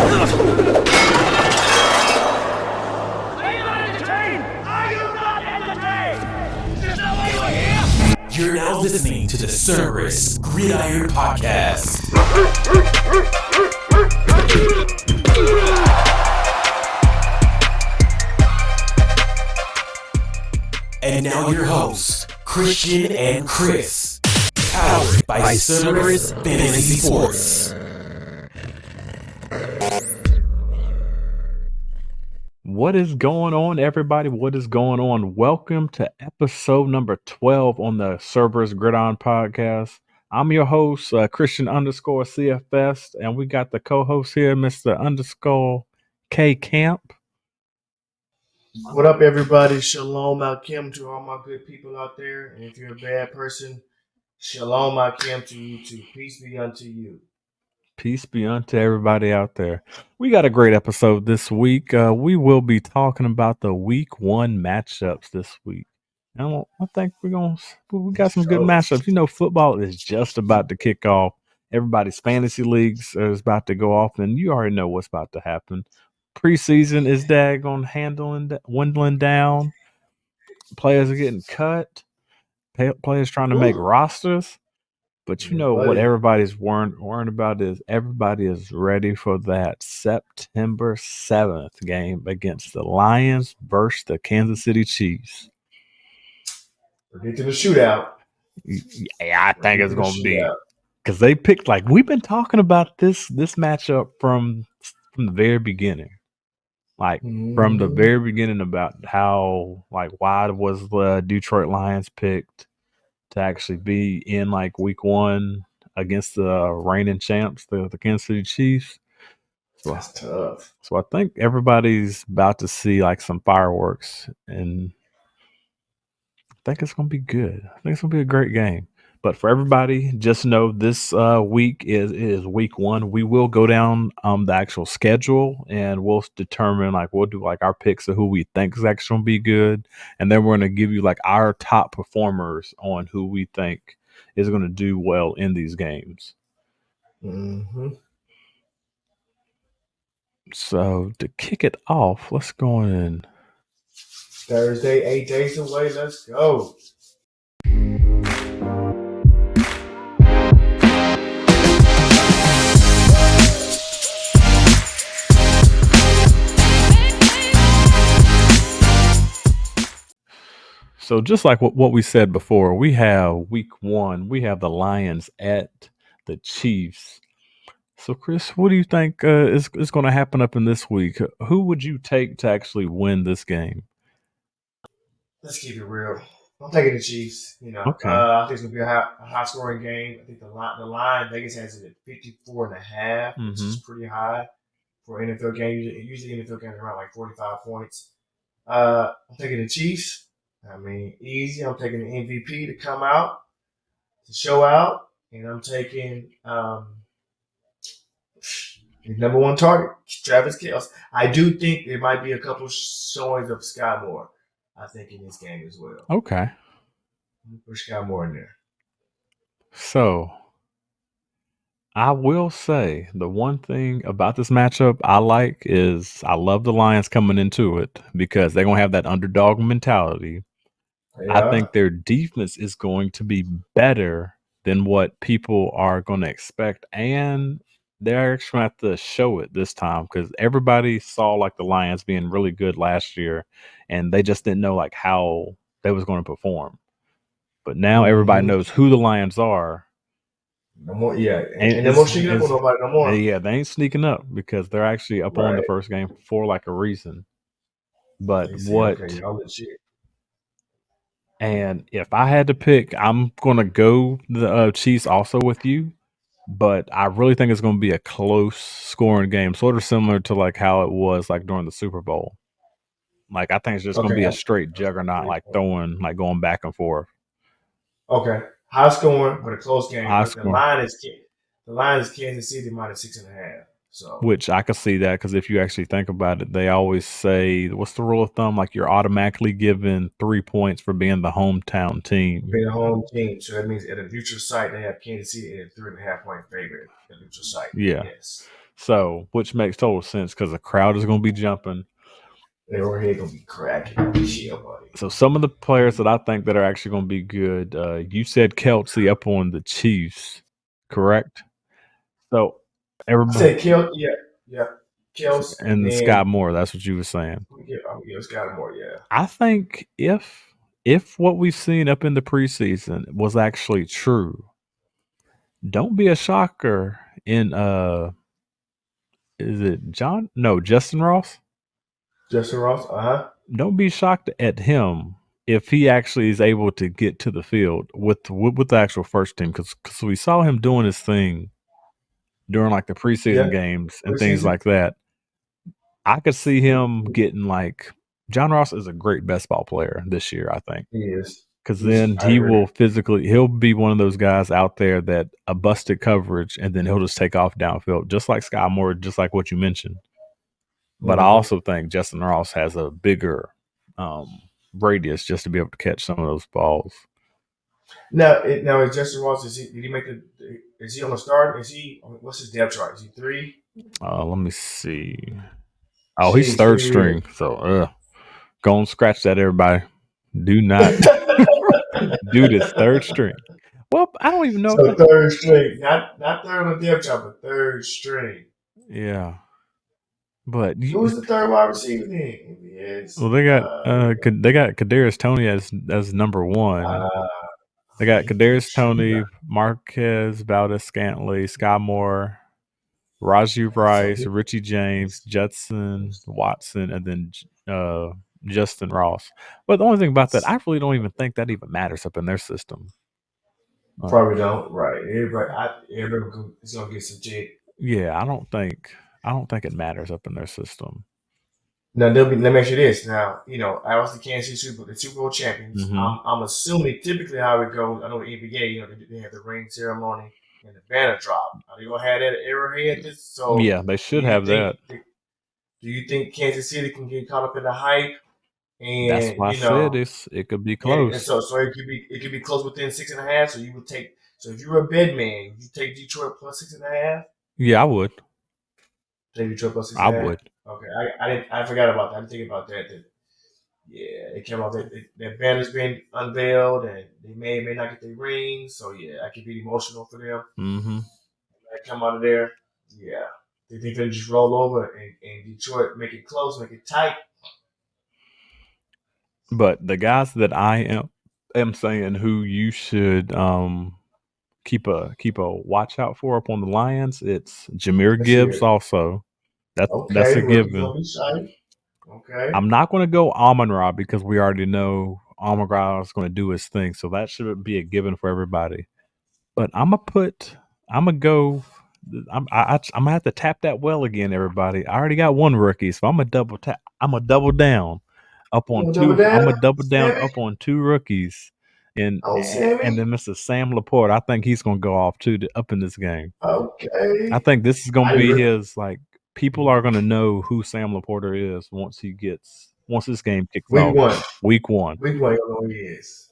You're now listening to the Cerberus Gridiron Podcast. And now your hosts, Christian and Kris, powered by Cerberus Fantasy Sports. What is going on, everybody? What is going on? Welcome to episode number 12 on the Cerberus Gridiron Podcast. I'm your host, Christian _CFS, and we got the co-host here, Mr. _K Camp. What up, everybody? Shalom Akim to all my good people out there. And if you're a bad person, Shalom Akim to you too. Peace be unto you. Peace be unto everybody out there. We got a great episode this week. We will be talking about the week 1 matchups this week. And I think we got some good matchups. You know, football is just about to kick off. Everybody's fantasy leagues is about to go off, and you already know what's about to happen. Preseason is dwindling down. Players are getting cut. Players trying to make rosters. But you know what everybody's worrying about is everybody is ready for that September 7th game against the Lions versus the Kansas City Chiefs. We're getting to the shootout. Yeah, I think it's going to be because they picked, like, we've been talking about this matchup from the very beginning. Like, from the very beginning about how, like, why was the Detroit Lions picked to actually be in, like, week 1 against the reigning champs, the Kansas City Chiefs. So, that's tough. So I think everybody's about to see, like, some fireworks, and I think it's going to be good. I think it's going to be a great game. But for everybody, just know this week is week 1. We will go down the actual schedule, and we'll determine, like, we'll do, like, our picks of who we think is actually going to be good. And then we're going to give you, like, our top performers on who we think is going to do well in these games. So to kick it off, let's go in. Thursday, 8 days away. Let's go. So just like what we said before, we have week 1. We have the Lions at the Chiefs. So, Kris, what do you think is going to happen up in this week? Who would you take to actually win this game? Let's keep it real. I'm taking the Chiefs. You know, Okay. I think it's going to be a high-scoring game. I think the line Vegas has it at 54.5, which is pretty high for an NFL game. Usually NFL games are around like 45 points. I'm taking the Chiefs. I mean, easy. I'm taking the MVP to come out, to show out, and I'm taking his number 1 target, Travis Kelce. I do think there might be a couple showings of Sky Moore, I think, in this game as well. Okay. Put Sky Moore in there. So, I will say the one thing about this matchup I like is I love the Lions coming into it because they're going to have that underdog mentality. Yeah. I think their defense is going to be better than what people are going to expect, and they're actually going to have to show it this time because everybody saw, like, the Lions being really good last year, and they just didn't know, like, how they was going to perform. But now everybody knows who the Lions are. No more, yeah. And no more sneaking up on nobody no more. Yeah, they ain't sneaking up because they're actually up on the first game for, like, a reason. But and if I had to pick, I'm going to go the Chiefs also with you. But I really think it's going to be a close scoring game, sort of similar to, like, how it was, like, during the Super Bowl. Like, I think it's just going to be a straight juggernaut, like, going back and forth. Okay. High scoring, but a close game. The line is Kansas City minus 6.5. So, which I could see that because if you actually think about it, they always say, what's the rule of thumb? Like, you're automatically given 3 points for being the hometown team. Being a home team. So that means at a neutral site, they have Kansas City at a 3.5 point favorite at a neutral site. Yeah. Yes. So, which makes total sense because the crowd is going to be jumping. Arrowhead gonna be cracking. Chill, buddy. So, some of the players that I think that are actually going to be good, you said Kelce up on the Chiefs, correct? So, I everybody said Kel, yeah, Kels, and and Sky then Moore, that's what you were saying. yeah, Skylar more, yeah. I think if what we've seen up in the preseason was actually true, don't be a shocker in is it John? No, Justyn Ross. Justyn Ross, Don't be shocked at him if he actually is able to get to the field with the actual first team because we saw him doing his thing during like the preseason yeah, games and things preseason. like that. I could see him getting like John Ross is a great best ball player this year, I think. He is. Because then I agree. he'll be one of those guys out there that a busted coverage and then he'll just take off downfield, just like Sky Moore, just like what you mentioned. But I also think Justyn Ross has a bigger radius just to be able to catch some of those balls. Now is Justyn Ross? Did he make the? Is he on the start? Is he? What's his depth chart? Is he 3? Let me see. Oh, he's third string. So go and scratch that, everybody. Do not. Dude is third string. Well, I don't even know. So third string, not third on the depth chart, but third string. Yeah. But who's the third wide receiver then? Yes. Well, they got Kadarius Toney as number 1. They got Kadarius Toney, Marquez Valdez-Scantling, Sky Moore, Raju Rice, Richie James, Judson Watson, and then Justyn Ross. But the only thing about that, I really don't even think that even matters up in their system. Probably don't. Right. Everybody is gonna get some jig. Yeah, I don't think it matters up in their system. Now let me ask you this. Now, I was the Kansas City Super Bowl champions. Mm-hmm. I'm assuming typically how it goes. I know the NBA, they have the ring ceremony and the banner drop. Are they gonna have that at Arrowhead? So yeah, they should have that. Do you think Kansas City can get caught up in the hype? And that's why I said it could be close. And so it could be close within 6.5. So you would take. So if you were a bed man, you take Detroit plus 6.5. Yeah, I would. Take Detroit plus 6.5. I would. Okay, I forgot about that. I didn't think about that. It came out that banner's been unveiled, and they may not get their rings. So yeah, I could be emotional for them. Mm-hmm. They come out of there. Yeah, they think they just roll over and Detroit make it close, make it tight. But the guys that I am saying who you should keep a watch out for up on the Lions, it's Jahmyr Gibbs also. That's a given. Okay. I'm not going to go Amon-Ra because we already know Amon-Ra is going to do his thing, so that should be a given for everybody. But I'm gonna go. I'm gonna have to tap that well again, everybody. I already got one rookie, so I'm gonna double tap. I'm gonna double down up on two. I'm gonna double down up on 2 rookies, and then Mr. Sam Laporte. I think he's gonna go off too up in this game. Okay. I think this is gonna be his people are gonna know who Sam Laporte is once this game kicks off. Week one. You don't know who he is.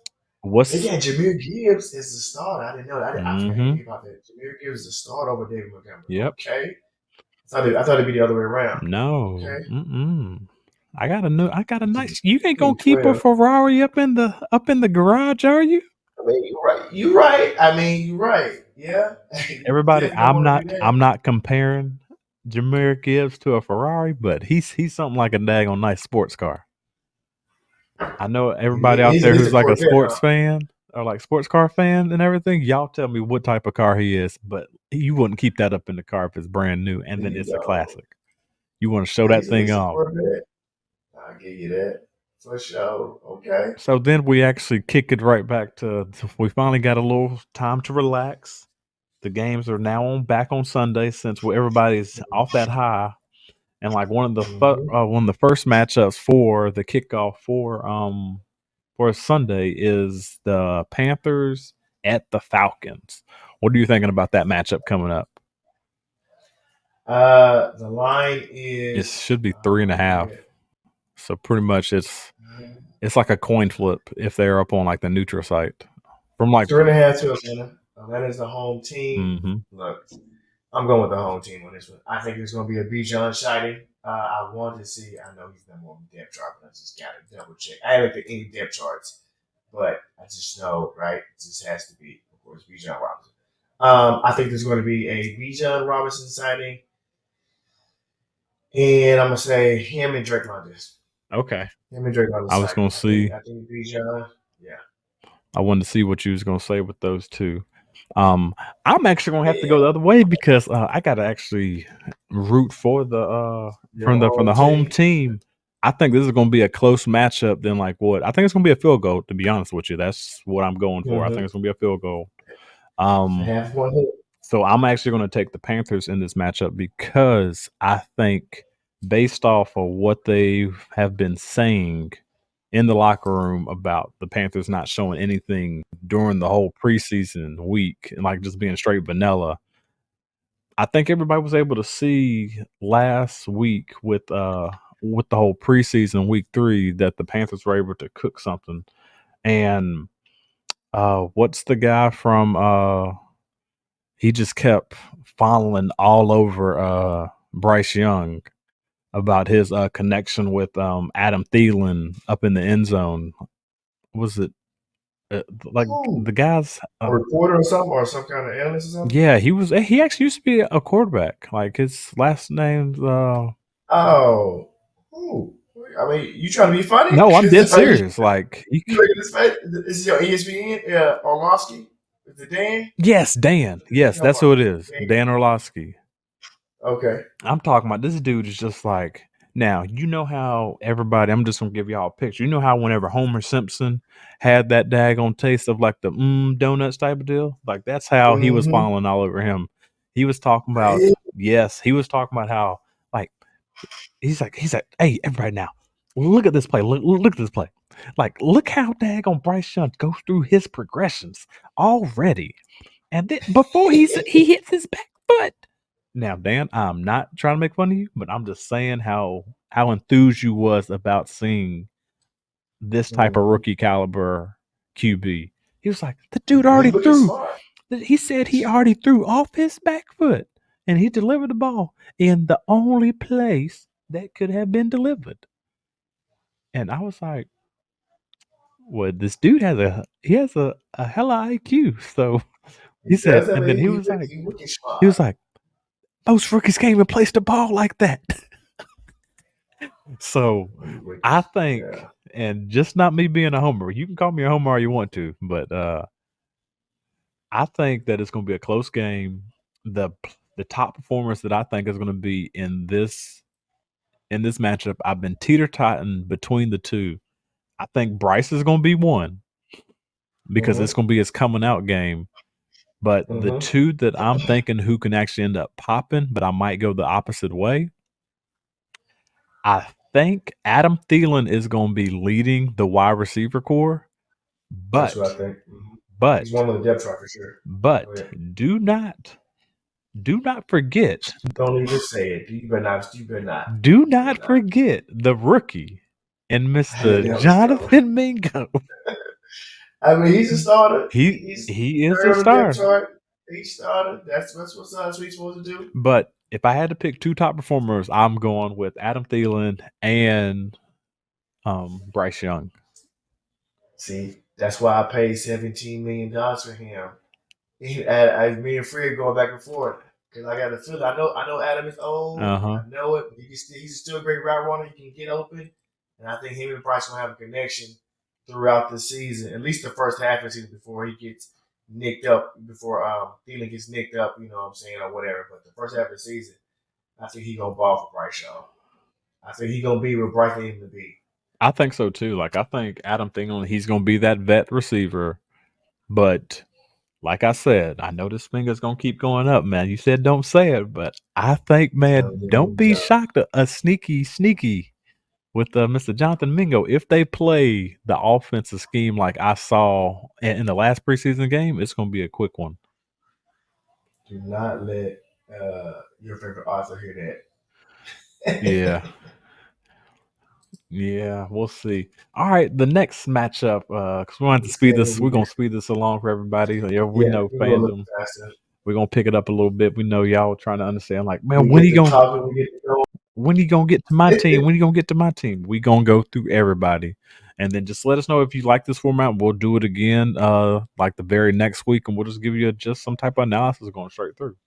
They got Jahmyr Gibbs as the starter. I didn't know that. I forgot about that. Jahmyr Gibbs is the starter over David Montgomery. Yep. Okay. I thought it'd be the other way around. No. Okay. I got a nice. You ain't gonna keep a Ferrari up in the garage, are you? I mean, you're right. You're right. Yeah. Everybody, I'm not comparing Jahmyr Gibbs to a Ferrari, but he's something like a daggone nice sports car. I know everybody out there who's like a sports fan or like sports car fan and everything. Y'all tell me what type of car he is, but you wouldn't keep that up in the car if it's brand new and then it's a classic. You want to show that thing off. I'll give you that for sure. Okay. So then we actually kick it right back to we finally got a little time to relax. The games are now back on Sunday since everybody's off that high. And like one of the first matchups for the kickoff for Sunday is the Panthers at the Falcons. What are you thinking about that matchup coming up? The line is it should be 3.5. So pretty much it's like a coin flip if they're up on like the neutral site. From like 3.5 to Atlanta. Atlanta's the home team. Mm-hmm. Look, I'm going with the home team on this one. I think it's going to be a Bijan sighting. I want to see. I know he's number one depth chart, but I just got to double check. I haven't looked at any depth charts, but I just know, right? It just has to be, of course, Bijan Robinson. I think there's going to be a Bijan Robinson sighting, and I'm gonna say him and Drake London. Okay. Him and Drake London I was sighting. gonna see. I think Bijan. Yeah. I wanted to see what you was gonna say with those two. I'm actually gonna have to go the other way because I gotta actually root for the from the home team. I think this is gonna be a close matchup. Than like what I think it's gonna be a field goal. To be honest with you, that's what I'm going for. I think it's gonna be a field goal. Half one hit. So I'm actually going to take the Panthers in this matchup because I think, based off of what they have been saying in the locker room about the Panthers not showing anything during the whole preseason week and like just being straight vanilla, I think everybody was able to see last week with the whole preseason week 3 that the Panthers were able to cook something. And what's the guy from he just kept following all over Bryce Young about his connection with Adam Thielen up in the end zone. Was it like the guys? A reporter or something, or some kind of analyst or something? Yeah, he was. He actually used to be a quarterback. Like his last name's. Oh, ooh. I mean, you trying to be funny? No, I'm dead serious. Like, is your ESPN Orlovsky? Is it Dan? Yes, Dan. Yes, that's who it is. Dan Orlovsky. Okay. I'm talking about this dude is just like, now, you know how everybody, I'm just going to give y'all a picture. You know how whenever Homer Simpson had that daggone taste of like the donuts type of deal? Like that's how he was falling all over him. He was talking about, yes, he was talking about how like, he's like, hey, everybody now, look at this play. Look at this play. Like, look how daggone Bryce Young goes through his progressions already. And then before he hits his back foot. Now, Dan, I'm not trying to make fun of you, but I'm just saying how enthused you was about seeing this type of rookie caliber QB. He was like, the dude already threw. He said he already threw off his back foot, and he delivered the ball in the only place that could have been delivered. And I was like, well, this dude has a hella IQ. So he said, and then he was like, most rookies can't even place the ball like that. So I think, and just not me being a homer, you can call me a homer all you want to, but I think that it's going to be a close game. The top performers that I think is going to be in this matchup, I've been teeter-totting between the two. I think Bryce is going to be one because it's going to be his coming out game. But the two that I'm thinking who can actually end up popping, but I might go the opposite way. I think Adam Thielen is going to be leading the wide receiver core, but that's what I think. But he's one of the depth chart for sure. But do not forget. Don't even say it. You better not. Do not forget the rookie and Mr. Jonathan Mingo. I mean, he's a starter. He is a starter. He's starter. That's what he's supposed to do. But if I had to pick two top performers, I'm going with Adam Thielen and Bryce Young. See, that's why I paid $17 million for him. Me and Fred going back and forth because I got a feeling. I know Adam is old. I know it. But he's still a great route runner. He can get open, and I think him and Bryce will have a connection throughout the season, at least the first half of the season before he gets nicked up. Before Thielen gets nicked up, you know what I'm saying, or whatever. But the first half of the season, I think he gonna ball for Bryce Young. I think he gonna be where Bryce needs to be. I think so too. Like I think Adam Thielen, he's gonna be that vet receiver, but. Like I said, I know this finger's gonna keep going up, man. You said don't say it, but I think, man, don't be shocked. A sneaky with Mr. Jonathan Mingo. If they play the offensive scheme like I saw in the last preseason game, it's gonna be a quick one. Do not let your favorite author hear that. Yeah. Yeah, we'll see. All right, the next matchup, because we want to speed this. We're gonna speed this along for everybody. Yeah, we know fandom. We're gonna pick it up a little bit. We know y'all trying to understand. Like, man, We get to talking. We get to go. when he gonna get to my team? When he gonna get to my team? We gonna go through everybody, and then just let us know if you like this format. We'll do it again, like the very next week, and we'll just give you just some type of analysis going straight through.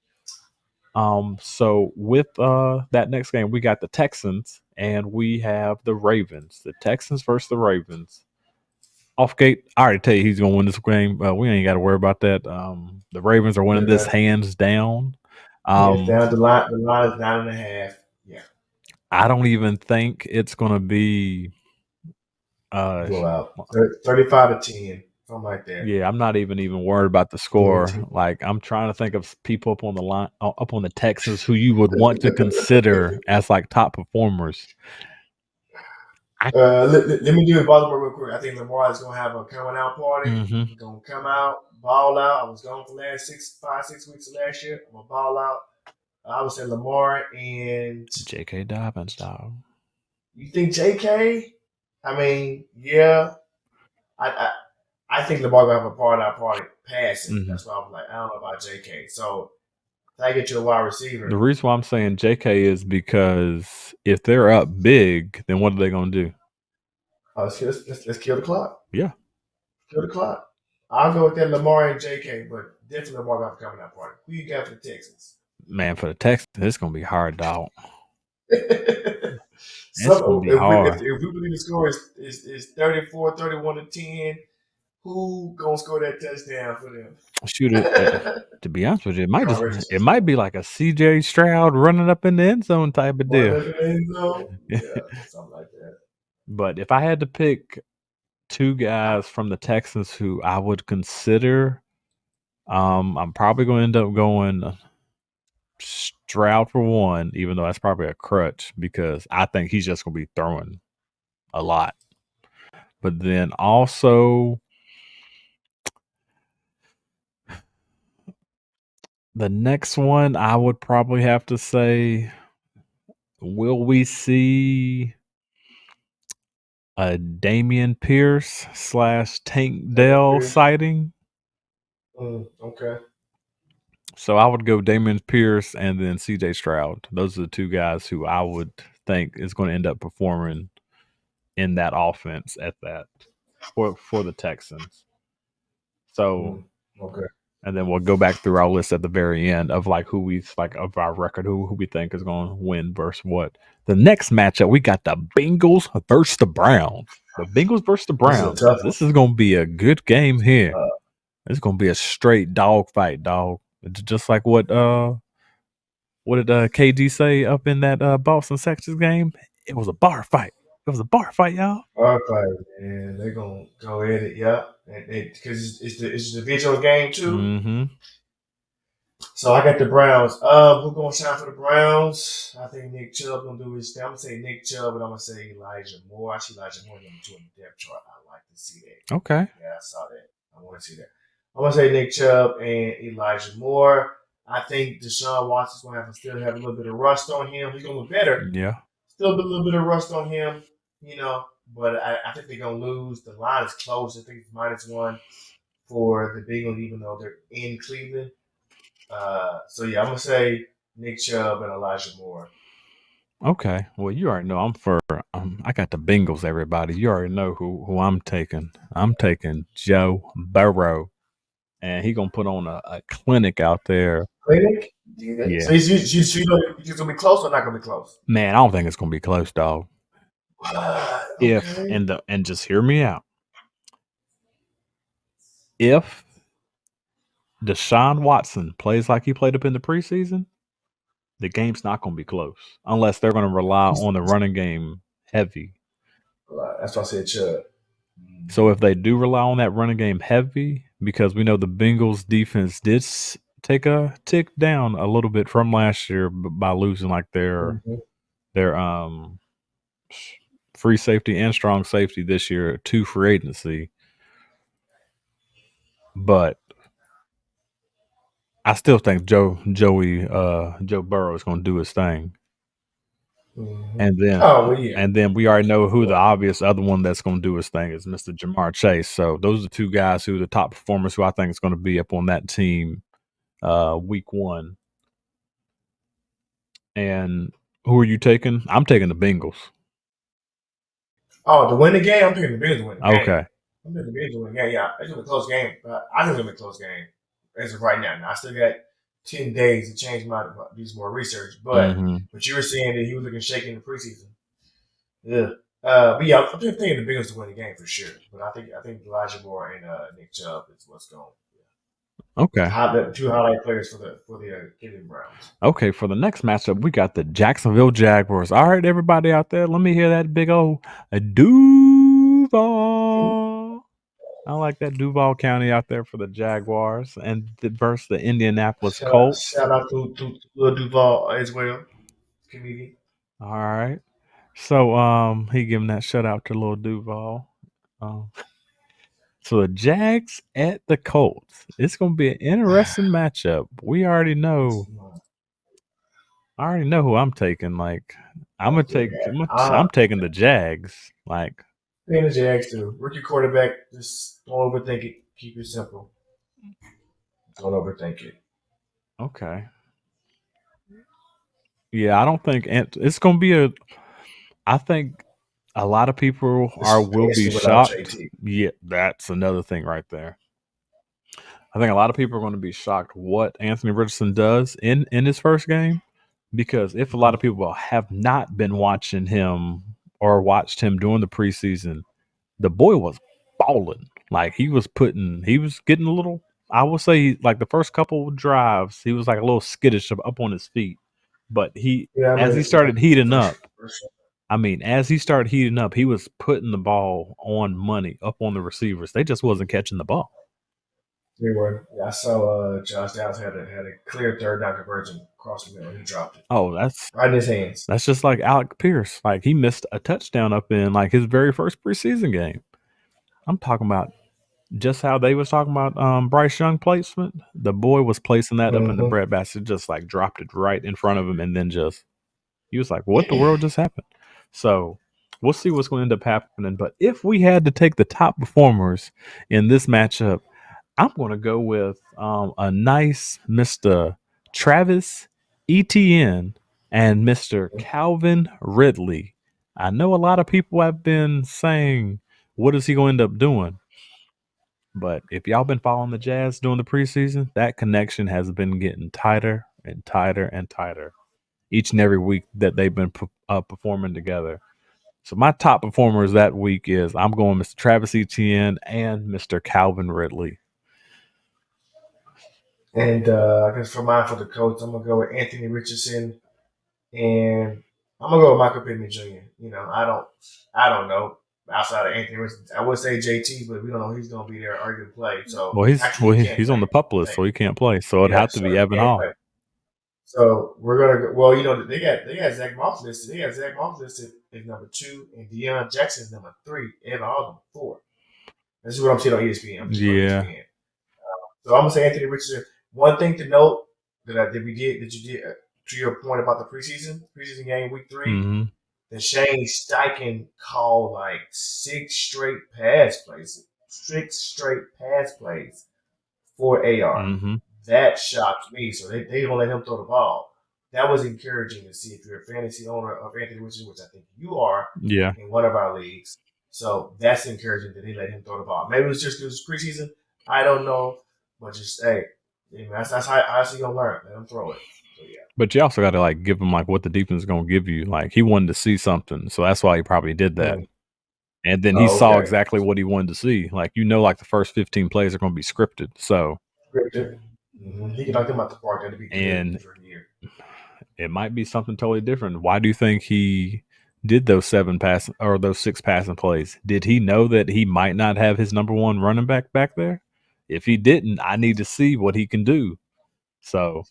So with that next game, we got the Texans and we have the Ravens. The Texans versus the Ravens. Off gate, I already tell you he's gonna win this game. We ain't got to worry about that. The Ravens are winning this hands down. Hands down. The line is 9.5. Yeah. I don't even think it's gonna be blowout. 35-10. Something like that. Yeah, I'm not even worried about the score. Like, I'm trying to think of people up on the line, up on the Texans, who you would want to consider as like top performers. Let me do it Baltimore real quick. I think Lamar is gonna have a coming out party. Mm-hmm. He's gonna come out, ball out. I was gone for the last 5-6 weeks of last year. I'm gonna ball out. I would say Lamar and J.K. Dobbins, dog. You think J.K.? I mean, yeah. I think Lamar gonna have a party passing. Mm-hmm. That's why I'm like, I don't know about J.K. So if I get you a wide receiver. The reason why I'm saying J.K. is because if they're up big, then what are they gonna do? Let's kill the clock. Yeah, kill the clock. I'll go with that Lamar and J.K. But definitely Lamar gonna have a coming out party. Who you got for the Texans? Man, for the Texans, it's gonna be hard, dog. It's gonna be hard. If we believe the score is 34, 31-10, who gonna score that touchdown for them? Shoot it. To be honest with you, it might be like a C.J. Stroud running up in the end zone type of deal. Yeah, something like that. But if I had to pick two guys from the Texans who I would consider, I'm probably going to end up going Stroud for one, even though that's probably a crutch because I think he's just going to be throwing a lot. But then also the next one, I would probably have to say, will we see a Damian Pierce / Tank Dell sighting? Okay. So I would go Damian Pierce and then C.J. Stroud. Those are the two guys who I would think is going to end up performing in that offense at that for the Texans. So okay. And then we'll go back through our list at the very end of like who we like of our record, who we think is going to win versus what. The next matchup, we got the Bengals versus the Browns. The Bengals versus the Browns. This is going to be a good game here. It's going to be a straight dog fight, dog. It's just like what did KD say up in that Boston Celtics game? It was a bar fight. It was a bar fight, y'all. Bar fight, man. They're gonna go at it, yeah. Because it's the divisional game too. Mm-hmm. So I got the Browns. Who's gonna shine for the Browns? I think Nick Chubb gonna do his thing. I'm gonna say Nick Chubb, but I'm gonna say Elijah Moore. I see Elijah Moore number 2 on the depth chart. I like to see that. Okay. Yeah, I saw that. I want to see that. I'm gonna say Nick Chubb and Elijah Moore. I think Deshaun Watson's gonna still have a little bit of rust on him. He's gonna look better. Yeah. Still a little bit of rust on him, but I think they're going to lose. The line is close. I think it's -1 for the Bengals, even though they're in Cleveland. So, yeah, I'm going to say Nick Chubb and Elijah Moore. Okay. Well, you already know I got the Bengals, everybody. You already know who I'm taking. I'm taking Joe Burrow, and he's going to put on a clinic out there. Clinic? Yeah. So he's going to be close or not going to be close? Man, I don't think it's going to be close, dog. Okay. And just hear me out. If Deshaun Watson plays like he played up in the preseason, the game's not going to be close unless they're going to rely on the running game heavy. That's why I said Chubb. So if they do rely on that running game heavy, because we know the Bengals defense did take a tick down a little bit from last year by losing like their free safety and strong safety this year to free agency. But I still think Joe Burrow is going to do his thing. Mm-hmm. And then we already know who the obvious other one that's going to do his thing is Mr. Jamar Chase. So those are the two guys who are the top performers who I think is going to be up on that team week 1. And who are you taking? I'm taking the Bengals. Oh, to win the game, I'm picking the Bengals to win the game. Okay. I'm picking the Bengals to win the game. Yeah, it's gonna be a close game. But I think it's gonna be a close game as of right now. Now I still got 10 days to change do some more research. But you were saying that he was looking shaky in the preseason. Yeah. But yeah, I'm thinking the Bengals to win the game for sure. But I think Elijah Moore and Nick Chubb is what's going. Okay. The two highlight players for the Cleveland Browns. Okay, for the next matchup, we got the Jacksonville Jaguars. All right, everybody out there, let me hear that big old Duval. I like that Duval County out there for the Jaguars and versus the Indianapolis Colts. Shout out to Lil Duval as well, comedian. All right, so he giving that shout out to Lil Duval. So the Jags at the Colts. It's gonna be an interesting matchup. We already know. I already know who I'm taking. Like, I'm taking the Jags. Like, taking the Jags too. Rookie quarterback. Just don't overthink it. Keep it simple. Don't overthink it. Okay. Yeah, I don't think it's gonna be a. I think a lot of people will be shocked. JT. Yeah, that's another thing right there. I think a lot of people are going to be shocked what Anthony Richardson does in his first game, because if a lot of people have not been watching him or watched him during the preseason, the boy was balling. Like he was getting a little. I will say, like the first couple of drives, he was like a little skittish up on his feet, but as he started heating up. I mean, as he started heating up, he was putting the ball on money up on the receivers. They just wasn't catching the ball. They were. Yeah, I saw Josh Downs had a clear third down conversion across the middle. He dropped it. Oh, that's right in his hands. That's just like Alec Pierce. Like he missed a touchdown up in like his very first preseason game. I'm talking about just how they was talking about Bryce Young placement. The boy was placing that up in the breadbasket, just like dropped it right in front of him, and then he was like, "What the world just happened?" So we'll see what's going to end up happening. But if we had to take the top performers in this matchup, I'm going to go with a nice Mr. Travis Etienne and Mr. Calvin Ridley. I know a lot of people have been saying, what is he going to end up doing? But if y'all been following the Jazz during the preseason, that connection has been getting tighter and tighter and tighter each and every week that they've been performing together. So my top performers that week is I'm going Mr. Travis Etienne and Mr. Calvin Ridley. And I guess for the Colts, I'm gonna go with Anthony Richardson, and I'm gonna go with Michael Pittman Jr. You know, I don't know outside of Anthony Richardson. I would say JT, but we don't know who's gonna be there or going to play. So he's on the PUP list, so he can't play. So it'd have to be Evan Hall. Play. So we're gonna go. Well, you know, they got Zach Moss listed. They got Zach Moss listed as number 2, and Deion Jackson is number 3. Evan Hall number 4. This is what I'm seeing on ESPN. ESPN. So I'm gonna say Anthony Richardson. One thing to note that you did to your point about the preseason game week 3, that Shane Steichen called like 6 straight pass plays for AR. That shocked me. So they don't let him throw the ball. That was encouraging to see if you're a fantasy owner of Anthony Richardson, which I think you are. Yeah. In one of our leagues. So that's encouraging that they let him throw the ball. Maybe it was just because it was preseason. I don't know. But just, hey, that's how you're going to learn. Let him throw it. So, yeah. But you also got to, like, give him, like, what the defense is going to give you. Like, he wanted to see something. So that's why he probably did that. Right. And then he saw exactly what he wanted to see. Like, like the first 15 plays are going to be scripted. So. Scripted. He can knock them out the park. That'd be good. And it might be something totally different. Why do you think he did those 6 passing plays? Did he know that he might not have his number 1 running back there? If he didn't, I need to see what he can do. So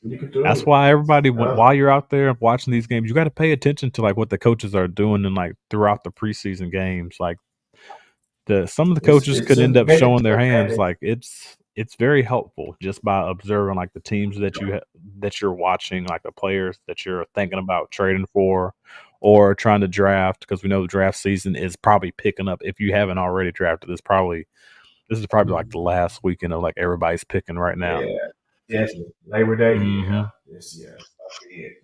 that's why everybody, while you're out there watching these games, you got to pay attention to like what the coaches are doing and like throughout the preseason games. Like some of the coaches could end up showing their hands. Like it's very helpful just by observing like the teams that you're watching, like the players that you're thinking about trading for or trying to draft, because we know the draft season is probably picking up. If you haven't already drafted, this is probably like the last weekend of like everybody's picking right now. Yeah. Definitely. Labor Day, Mm-hmm.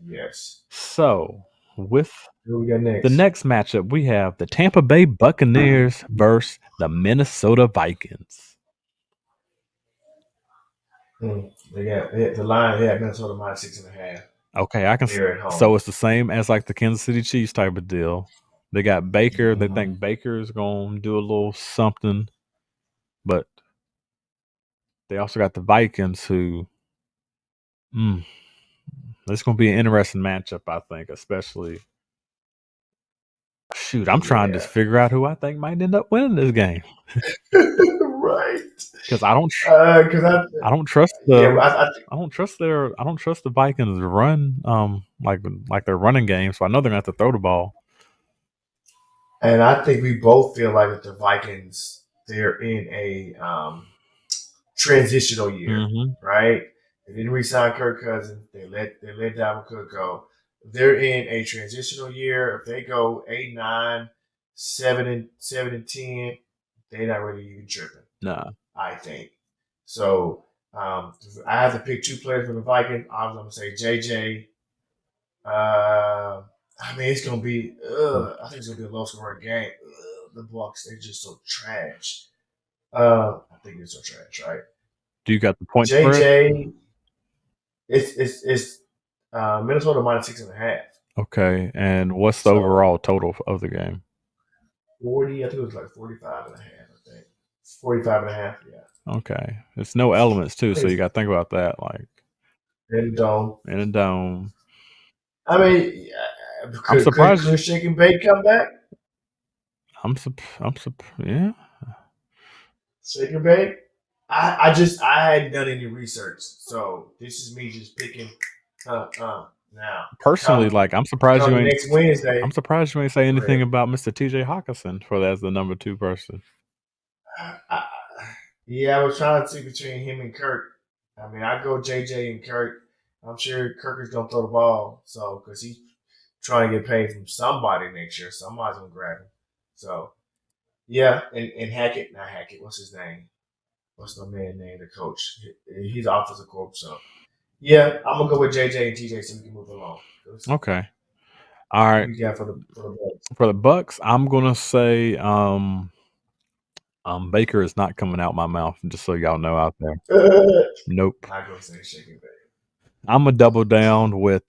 Yes. So, with Who we got next? the next matchup, we have the Tampa Bay Buccaneers versus the Minnesota Vikings. They got the line. They have Minnesota minus 6.5. Okay, I can. They're at home. So it's the same as like the Kansas City Chiefs type of deal. They got Baker. They think Baker's gonna do a little something, but they also got the Vikings, who. It's gonna be an interesting matchup, I think, especially. Shoot, I'm trying to figure out who I think might end up winning this game. Right. Because I don't trust the Vikings to run like their running game, so I know they're gonna have to throw the ball. And I think we both feel like that the Vikings, they're in a transitional year, right? They didn't re-sign Kirk Cousins. They let Dalvin Cook go. They're in a transitional year. If they go 8-9, 7-10, they're not really even tripping. Nah. I think. So I have to pick two players from the Vikings. I'm gonna say JJ. I mean, it's gonna be. I think it's gonna be a low scoring game. The Bucs, they're just so trash. I think they're so trash, right? Do you got the point JJ? It's Minnesota minus 6.5. Okay, and what's the overall total of the game? 40. I think it was like 45.5. I think 45.5. Yeah. Okay, it's no elements too, so you got to think about that. Like in a dome. I mean, I'm surprised. Could Shake and Bake come back? Yeah. Shake and Bake. I hadn't done any research, so this is me just picking. Now, personally, I'm surprised you ain't next Wednesday. I'm surprised you ain't say anything about Mr. TJ Hawkinson for that as the number 2 person. I was trying to see between him and Kirk. I mean, I go JJ and Kirk. I'm sure Kirk is gonna throw the ball, so because he's trying to get paid from somebody next year, somebody's gonna grab him. So, yeah, and Hackett, not Hackett. What's his name? What's the man name? The coach. He's offensive coach. So, yeah, I'm gonna go with JJ and TJ so we can move along. Okay. All right. What you got for the Bucs? For the Bucs, I'm gonna say Baker is not coming out my mouth, just so y'all know out there. Nope. I go say Shake and Bake. I'm gonna double down with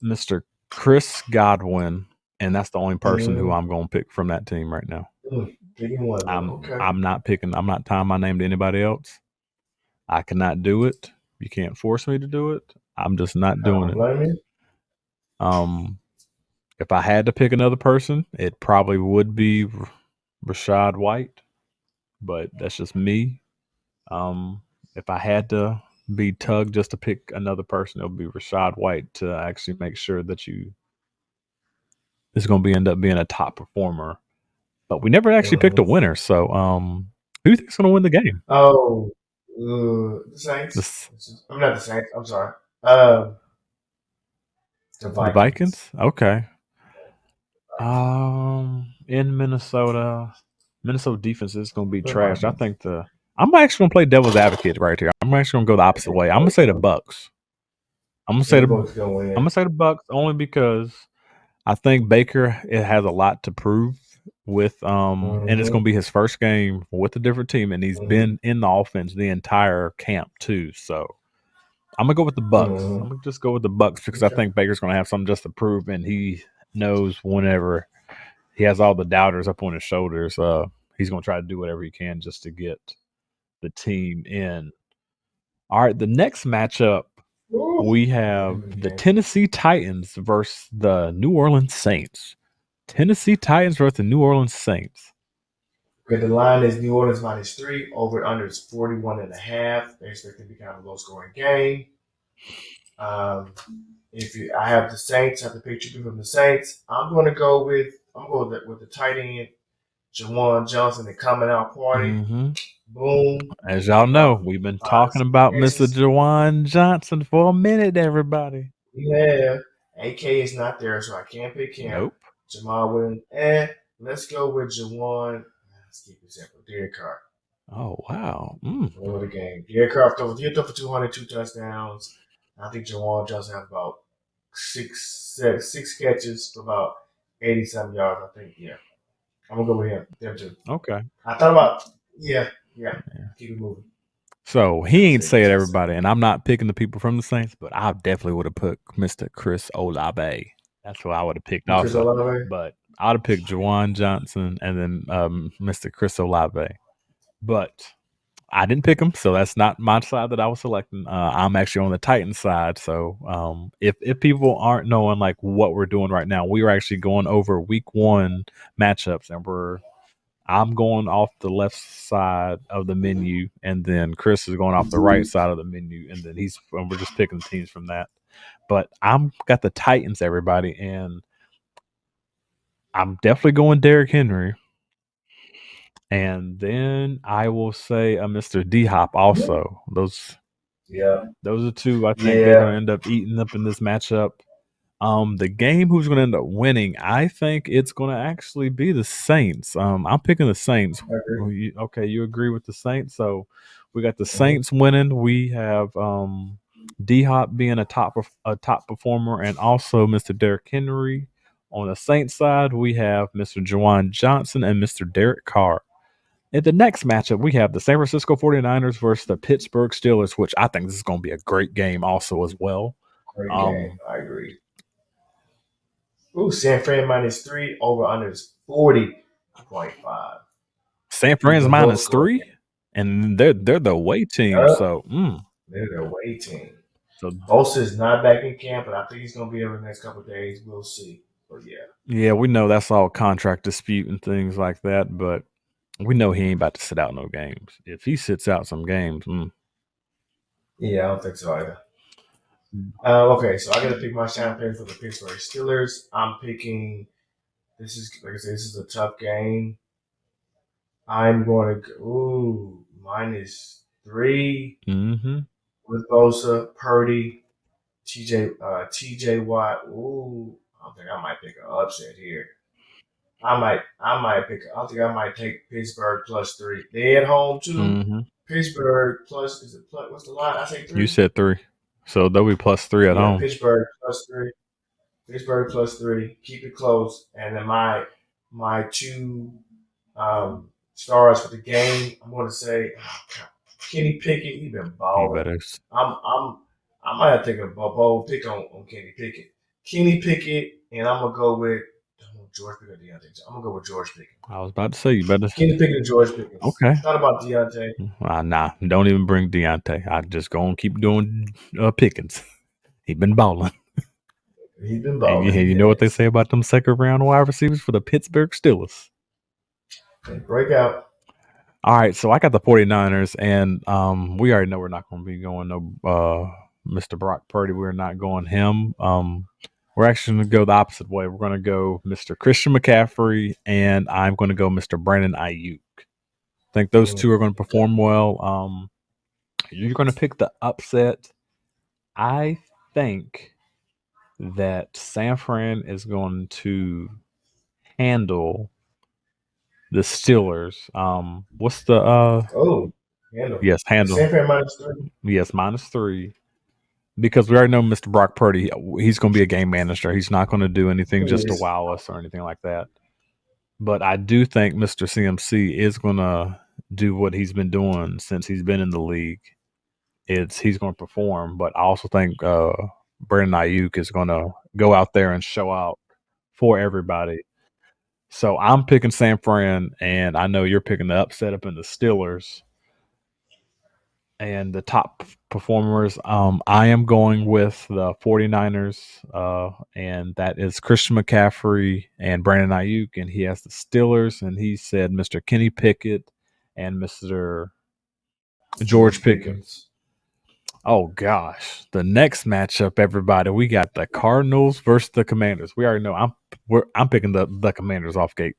Mr. Chris Godwin, and that's the only person who I'm gonna pick from that team right now. I'm not tying my name to anybody else. I cannot do it. You can't force me to do it. I'm just not doing it. If I had to pick another person, it probably would be Rachaad White, but that's just me. If I had to be tugged just to pick another person, it would be Rachaad White to actually make sure that it's going to end up being a top performer. But we never actually picked a winner. So, who do you think is going to win the game? Oh, the Saints. I'm not the Saints. I'm sorry. The Vikings. Okay. In Minnesota defense is going to be trash. I think I'm actually going to play devil's advocate right here. I'm actually going to go the opposite way. I'm going to say the Bucs. I'm going to say the Bucs only because I think Baker has a lot to prove with and it's going to be his first game with a different team, and he's been in the offense the entire camp too. So I'm gonna go with the Bucs. I'm gonna just go with the Bucs because I think Baker's going to have something just to prove, and he knows whenever he has all the doubters up on his shoulders, he's going to try to do whatever he can just to get the team in. All right, the next matchup, we have the Tennessee Titans versus the New Orleans Saints. Tennessee Titans versus the New Orleans Saints. Okay, the line is New Orleans -3. Over under is 41.5. They expect it to be kind of a low scoring game. I have the Saints, I have the picture from the Saints. I'm going to go with the tight end, Jawan Johnson, the coming out party. Boom. As y'all know, we've been talking about Mr. Jawan Johnson for a minute, everybody. Yeah. AK is not there, so I can't pick him. Nope. Jamal Williams. Let's go with Jawan. Let's keep it simple. Derek Carr. Oh wow. Over the game. Jared Goff threw for 202 touchdowns. I think Jawan Johnson had about six catches for about 80-something yards. I think. Yeah, I'm gonna go with him. Them two. Okay. I thought about. Yeah. Keep it moving. So he ain't say it, everybody, and I'm not picking the people from the Saints, but I definitely would have put Mr. Chris Olave. That's what I would have picked Chris also. Olave? But I'd have picked Juwan Johnson and then Mr. Chris Olave. But I didn't pick him, so that's not my side that I was selecting. I'm actually on the Titans side. So if people aren't knowing like what we're doing right now, we are actually going over week 1 matchups, and I'm going off the left side of the menu, and then Chris is going off the right side of the menu, and then we're just picking teams from that. But I'm got the Titans, everybody, and I'm definitely going Derrick Henry. And then I will say Mr. D Hop also. Those are two I think they're going to end up eating up in this matchup. The game who's going to end up winning, I think it's going to actually be the Saints. I'm picking the Saints. You agree with the Saints? So we got the Saints winning. We have D Hop being a top performer, and also Mr. Derrick Henry. On the Saints side, we have Mr. Juwan Johnson and Mr. Derek Carr. In the next matchup, we have the San Francisco 49ers versus the Pittsburgh Steelers, which I think this is going to be a great game also as well. Great game. I agree. Ooh, San Fran -3, over under is 40.5. San Fran's -3, and they're the away team. So they're the away team. So Bosa is not back in camp, but I think he's going to be over the next couple of days. We'll see. But yeah, we know that's all contract dispute and things like that. But we know he ain't about to sit out no games. If he sits out some games, yeah, I don't think so either. Okay, so I got to pick my champion for the Pittsburgh Steelers. I'm picking. This is like I said, this is a tough game. I'm going to go -3 with Bosa, Purdy, TJ Watt. Ooh, I think I might pick an upset here. I think I might take Pittsburgh +3. They at home too. Pittsburgh plus, is it plus, what's the line? I say 3. You said 3. So they'll be +3 at home. Pittsburgh +3. Pittsburgh +3. Keep it close. And then my two stars for the game, I'm going to say Kenny Pickett. He's been balling. I might have to take a bold pick on Kenny Pickett. Kenny Pickett, and I'm gonna go with George Pickens or Deontay. I'm gonna go with George Pickens. I was about to say you better Kenny Pickett and George Pickens. Okay. Thought about Deontay. Nah, don't even bring Deontay. I just gonna keep doing Pickens. He's been balling. He's been balling. And you know what they say about them second round wide receivers for the Pittsburgh Steelers? They break out. All right, so I got the 49ers, and we already know we're not going to be going Mr. Brock Purdy. We're not going him. We're actually going to go the opposite way. We're going to go Mr. Christian McCaffrey, and I'm going to go Mr. Brandon Ayuk. I think those two are going to perform well. You're going to pick the upset. I think that San Fran is going to handle the Steelers. What's the handle. Yes, handle. San Fran -3. Yes, -3. Because we already know Mr. Brock Purdy, he's going to be a game manager. He's not going to do anything just to wow us or anything like that. But I do think Mr. CMC is going to do what he's been doing since he's been in the league. He's going to perform, but I also think Brandon Ayuk is going to go out there and show out for everybody. So I'm picking San Fran, and I know you're picking the upset up in the Steelers. And the top performers, I am going with the 49ers, and that is Christian McCaffrey and Brandon Ayuk, and he has the Steelers, and he said Mr. Kenny Pickett and Mr. George Pickens. Oh, gosh. The next matchup, everybody, we got the Cardinals versus the Commanders. We already know I'm picking the Commanders off gate.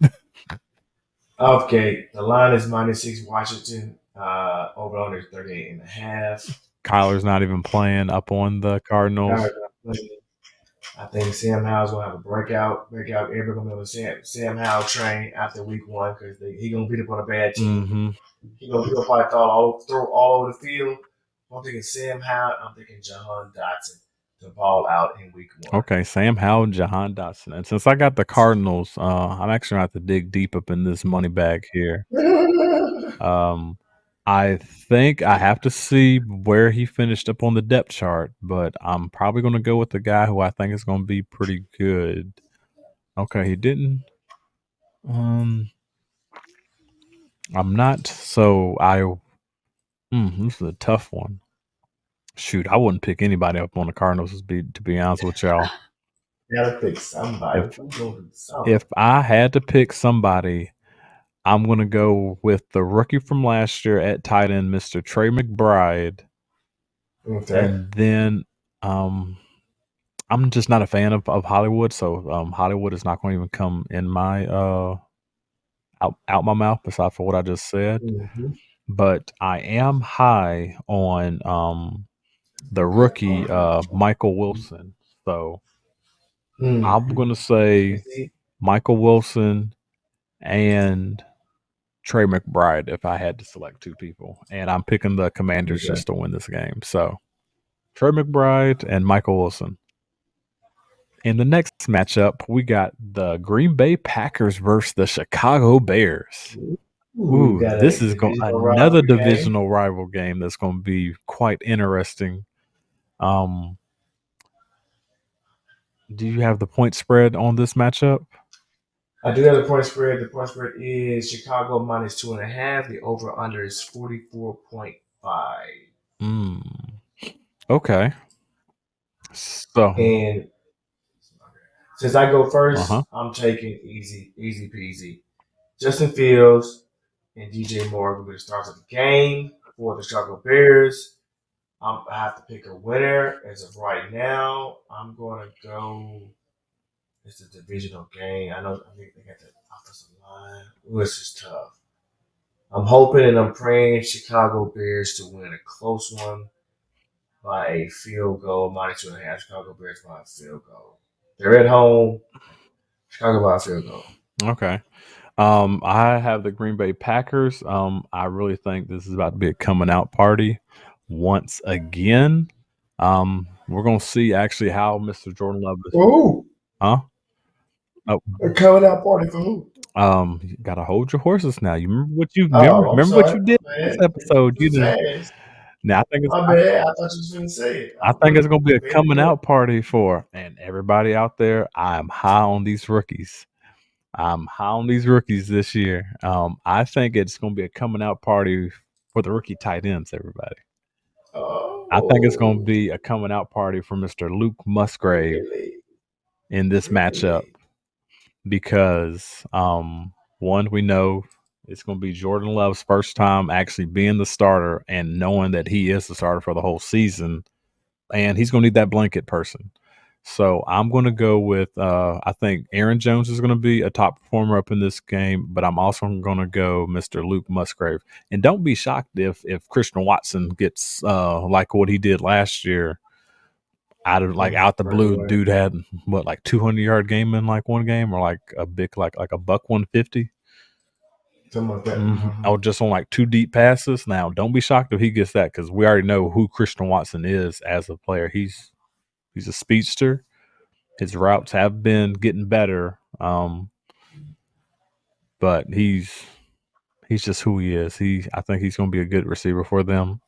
Off gate. The line is -6 Washington. Over under 38.5. Kyler's not even playing up on the Cardinals. I think Sam Howell's gonna have a breakout. Everybody's gonna be on the Sam Howell train after week 1 because he gonna beat up on a bad team. Mm-hmm. He'll probably throw all over the field. I'm thinking Sam Howell. I'm thinking Jahan Dotson to ball out in week 1. Okay, Sam Howell, Jahan Dotson. And since I got the Cardinals, I'm actually gonna have to dig deep up in this money bag here. I think I have to see where he finished up on the depth chart, but I'm probably going to go with the guy who I think is going to be pretty good. Okay, he didn't. I'm not. So this is a tough one. Shoot, I wouldn't pick anybody up on the Cardinals. To be honest with y'all, Gotta pick somebody. If I had to pick somebody, I'm going to go with the rookie from last year at tight end, Mr. Trey McBride. Okay. And then I'm just not a fan of Hollywood, so Hollywood is not going to even come in my out my mouth, aside from what I just said. Mm-hmm. But I am high on the rookie Michael Wilson. So I'm going to say Michael Wilson and Trey McBride if I had to select two people, and I'm picking the Commanders just to win this game. So Trey McBride and Michael Wilson. In the next matchup, we got the Green Bay Packers versus the Chicago Bears. Ooh, this is another divisional rival game that's going to be quite interesting. Do you have the point spread on this matchup? I do have the point spread. The point spread is Chicago minus 2.5. The over under is 44.5. Okay. So, and since I go 1st, I'm taking easy peasy. Justin Fields and DJ Moore will be the stars of the game for the Chicago Bears. I have to pick a winner as of right now. I'm going to go. It's a divisional game. I think they got the offensive line. This is tough. I'm hoping and I'm praying Chicago Bears to win a close one by a field goal, minus 2.5. Chicago Bears by a field goal. They're at home. Chicago by a field goal. Okay. I have the Green Bay Packers. I really think this is about to be a coming out party once again. We're gonna see actually how Mr. Jordan Love is. Who? Huh? Oh, a coming out party for who? You gotta hold your horses now. You remember what you remember what you did this episode. You did. Now I think it's my bad. I thought you was going to say it. I think it's gonna be a coming out party for and everybody out there. I'm high on these rookies. I'm high on these rookies this year. I think it's going to be a coming out party for the rookie tight ends, everybody. I think it's going to be a coming out party for Mr. Luke Musgrave in this matchup because, one, we know it's going to be Jordan Love's first time actually being the starter and knowing that he is the starter for the whole season, and he's going to need that blanket person. So I'm going to go with I think Aaron Jones is going to be a top performer up in this game, but I'm also going to go Mr. Luke Musgrave. And don't be shocked if Christian Watson gets like what he did last year out the blue. Dude had what, like 200-yard game in like one game, or like a big like a buck 150. Something like that. Oh, just on like 2 deep passes. Now, don't be shocked if he gets that because we already know who Christian Watson is as a player. He's a speedster. His routes have been getting better, but he's just who he is. I think he's going to be a good receiver for them.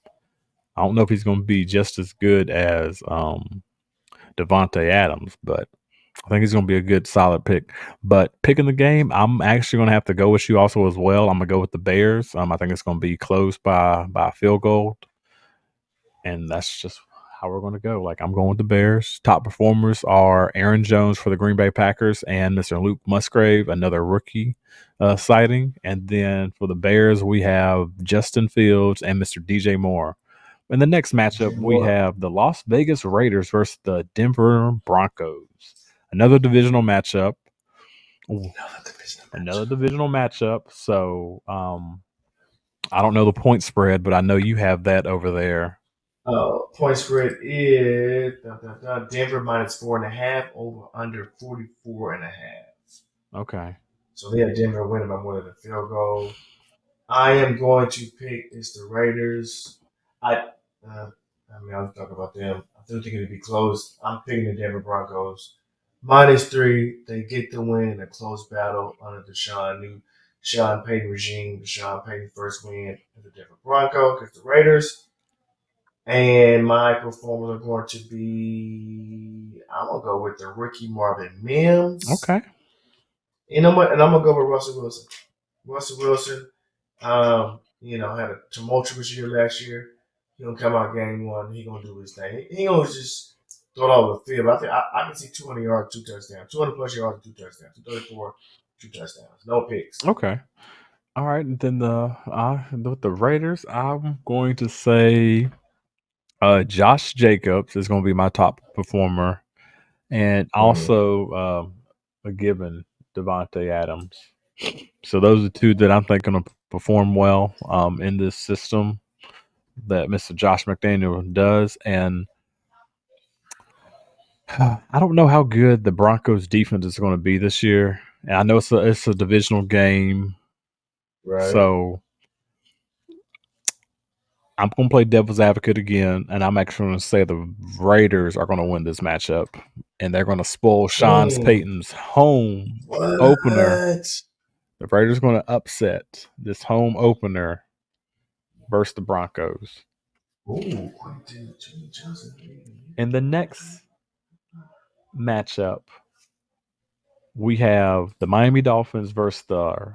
I don't know if he's going to be just as good as Devontae Adams, but I think he's going to be a good, solid pick. But picking the game, I'm actually going to have to go with you also as well. I'm going to go with the Bears. I think it's going to be close by a field goal, and that's just how we're going to go. Like, I'm going with the Bears. Top performers are Aaron Jones for the Green Bay Packers and Mr. Luke Musgrave, another rookie sighting. And then for the Bears, we have Justin Fields and Mr. DJ Moore. In the next matchup, we have the Las Vegas Raiders versus the Denver Broncos. Another divisional matchup. Another divisional matchup. So I don't know the point spread, but I know you have that over there. Point spread is Denver minus 4.5 over under 44.5. Okay. So they have Denver winning by more than a field goal. I am going to pick it's the Raiders. I'll talk about them. I still think it'll be close. I'm picking the Denver Broncos. -3. They get the win in a close battle under the Sean Payton regime. The Sean Payton first win of the Denver Broncos against the Raiders. And my performers are going to be, I'm going to go with the rookie Marvin Mims. Okay. And I'm going to go with Russell Wilson. Russell Wilson, had a tumultuous year last year. He gonna come out game one. He gonna do his thing. He gonna just throw it all over the field. But I think I can see 200 yards, 2 touchdowns, 200 plus yards, 2 touchdowns, 234, 2 touchdowns, no picks. Okay. All right. Then with the Raiders, I'm going to say Josh Jacobs is going to be my top performer, and also a given Devontae Adams. So those are two that I'm thinking will perform well in this system that Mr. Josh McDaniel does. And I don't know how good the Broncos defense is going to be this year. And I know it's a divisional game. Right. So I'm going to play devil's advocate again, and I'm actually going to say the Raiders are going to win this matchup, and they're going to spoil Sean Payton's home opener. The Raiders are going to upset this home opener versus the Broncos. Ooh. In the next matchup, we have the Miami Dolphins versus the